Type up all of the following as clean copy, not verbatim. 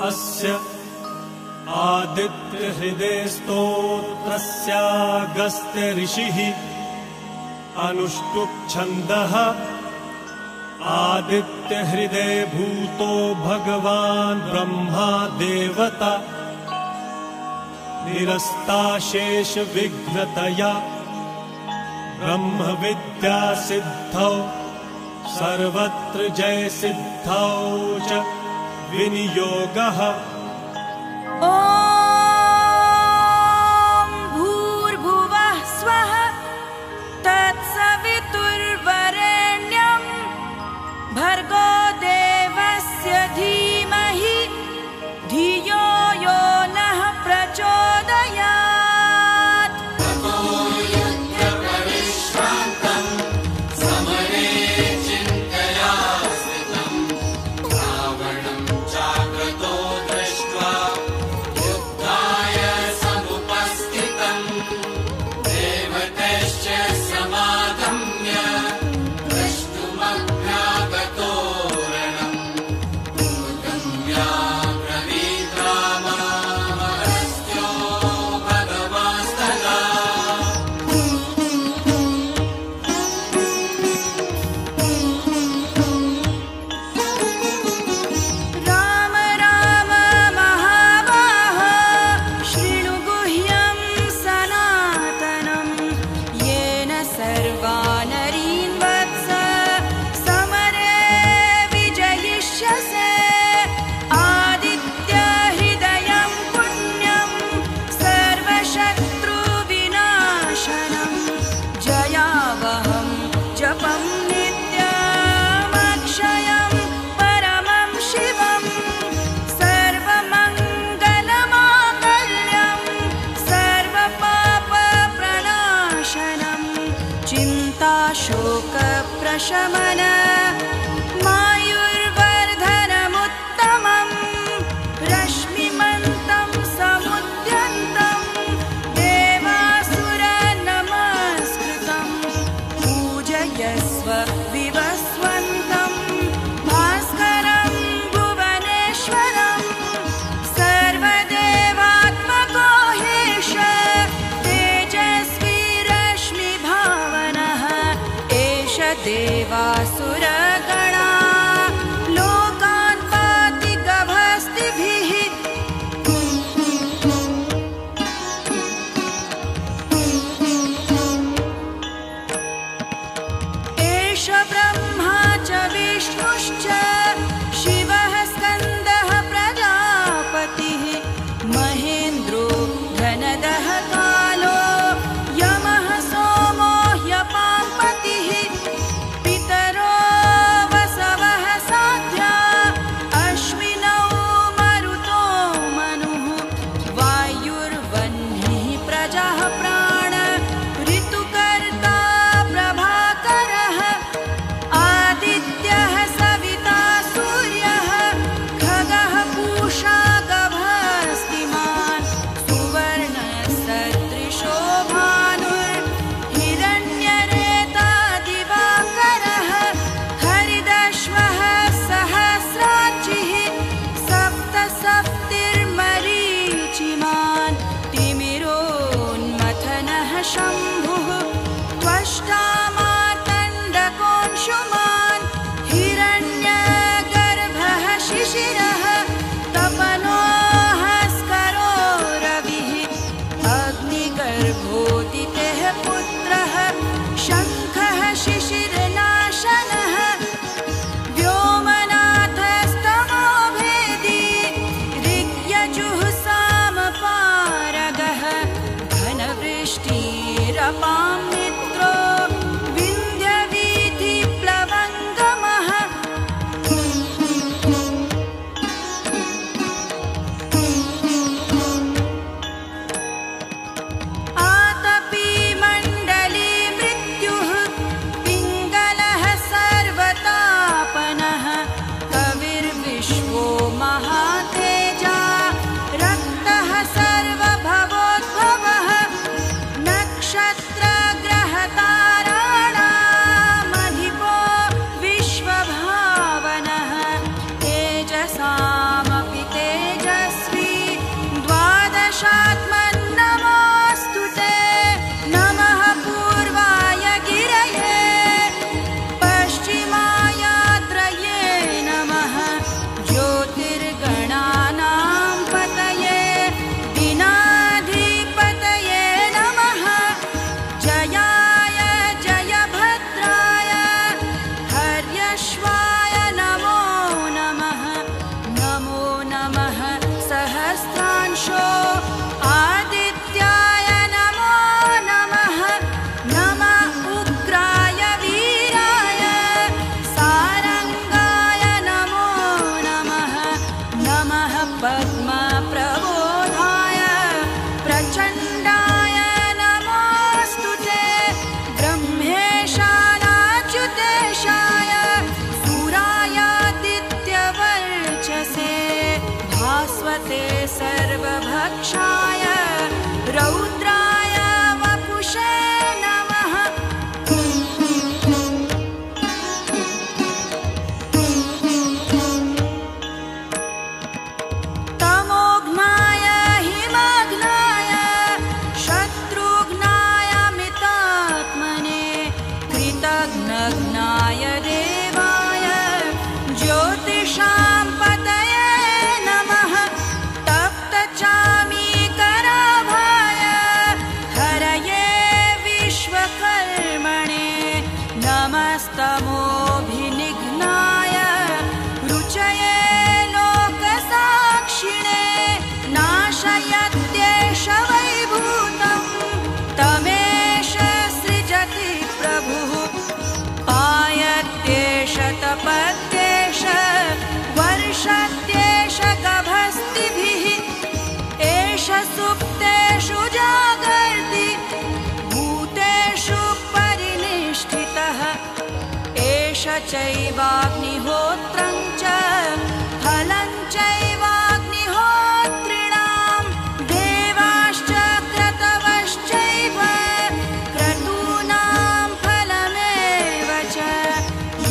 अस्य आदित्यहृदे स्तोत्रस्यागस्त्य ऋषिः अनुष्टुप् छन्दः आदित्यहृदे भूतो भगवान् ब्रह्मा देवता निरस्ताशेष विघ्नतया ब्रह्मविद्या सिद्धौ सर्वत्र जय सिद्धौ च विनियोगः। ॐ भूर्भुवः स्वः तत्सवितुर्वरेण्यं भर्गो देवस्य धीमहि धियो यो नः प्रचोदयात्। शोकप्रशमन मायुर्वर्धनमुत्तमं रश्मिमन्तं समुद्यन्तं देवासुरनमस्कृतं पूजयस्व विवस्वन्तं भास्करं भुवनेश्वरं सर्वदेवात्मको ह्येष तेजस्वी रश्मिभावनः देवासुरगणा लोकान् पाति गभस्तिभिः। एष ब्रह्मा च विष्णुश्च शिवः स्कन्दः प्रजापतिः महेन्द्रो धनदः कालो यमः सोमो ह्यपाम्पतिः शम्भुः त्वष्टा मार्तण्डकोऽंशुमान् हिरण्यगर्भः शिशिरः तपनो हस्करो रविः अग्निगर्भोदितेः पुत्रः शङ्खः शिशिरनाशनः व्योमनाथस्तमो भेदी ऋग्यजुः सामपारगः घनवृष्टिरपां मित्रो विन्ध्यवीथिप्लवङ्गमः आतपी मण्डली मृत्युः पिङ्गलः सर्वतापनः कविर्विश्वो महातेजा रक्तः सर्वभवोद्भवः नक्षत्रग्रह चैवाग्निहोत्रं च फलं चैवाग्निहोत्रिणां देवाश्च क्रतवश्चैव क्रतूनां फलमेव च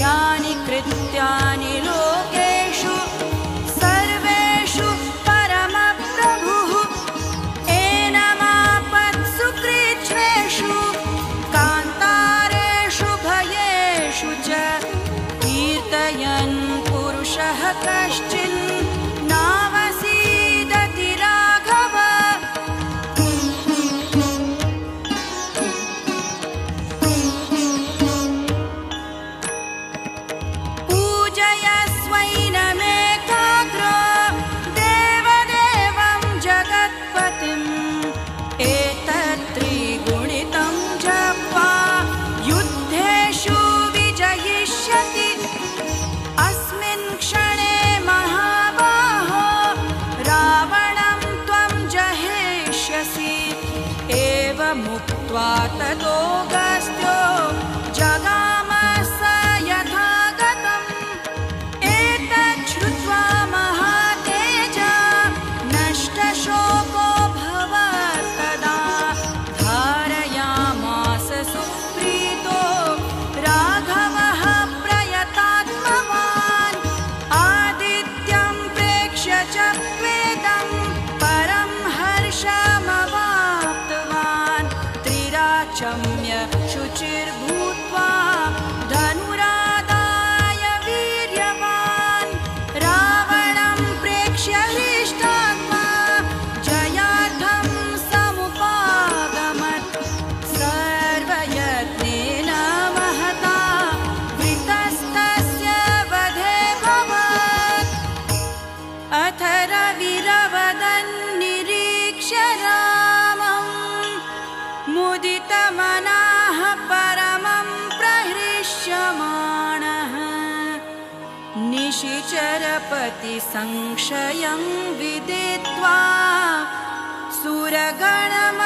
यानि कृत्यानि लोकेषु सर्वेषु परमप्रभुः एनमापत्सु कृच्छ्रेषु कान्तारेषु भयेषु च कीर्तयन् पुरुषः कश्चिन् नावसीदति राघव। पूजयस्वैनमेकाग्रो देवदेवं जगत्पतिम् एतत्त्रिगुणितं जप्त्वा युद्धेषु विजयिष्यति। अस्मिन् क्षणे महाबाहो रावणं त्वं जहिष्यसि। एवमुक्त्वा ततोऽगस्त्यो जगाम स यथागतम्। एतत् श्रुत्वा महातेजा नष्टशोको भवत्तदा धारयामास सुप्रीतो राघवः प्रयतात्मवान्। आदित्यं प्रेक्ष्य च प्रेतं परं हर्षमवाप्तवान्। त्रिराचम्य शुचिर्भूत्वा धनुरादाय वीर्यवान् रावणं प्रेक्ष्य हृष्टात्मा जयार्थं समुपागमत्। सर्वयत्नेन महता वृतस्तस्य वधे भवत्। अथ रविरवदन्निरीक्ष्य रामं मुदितमनाः परमं प्रहृष्यमाणः। निशिचरपतिसंशयं विदित्वा सुरगणम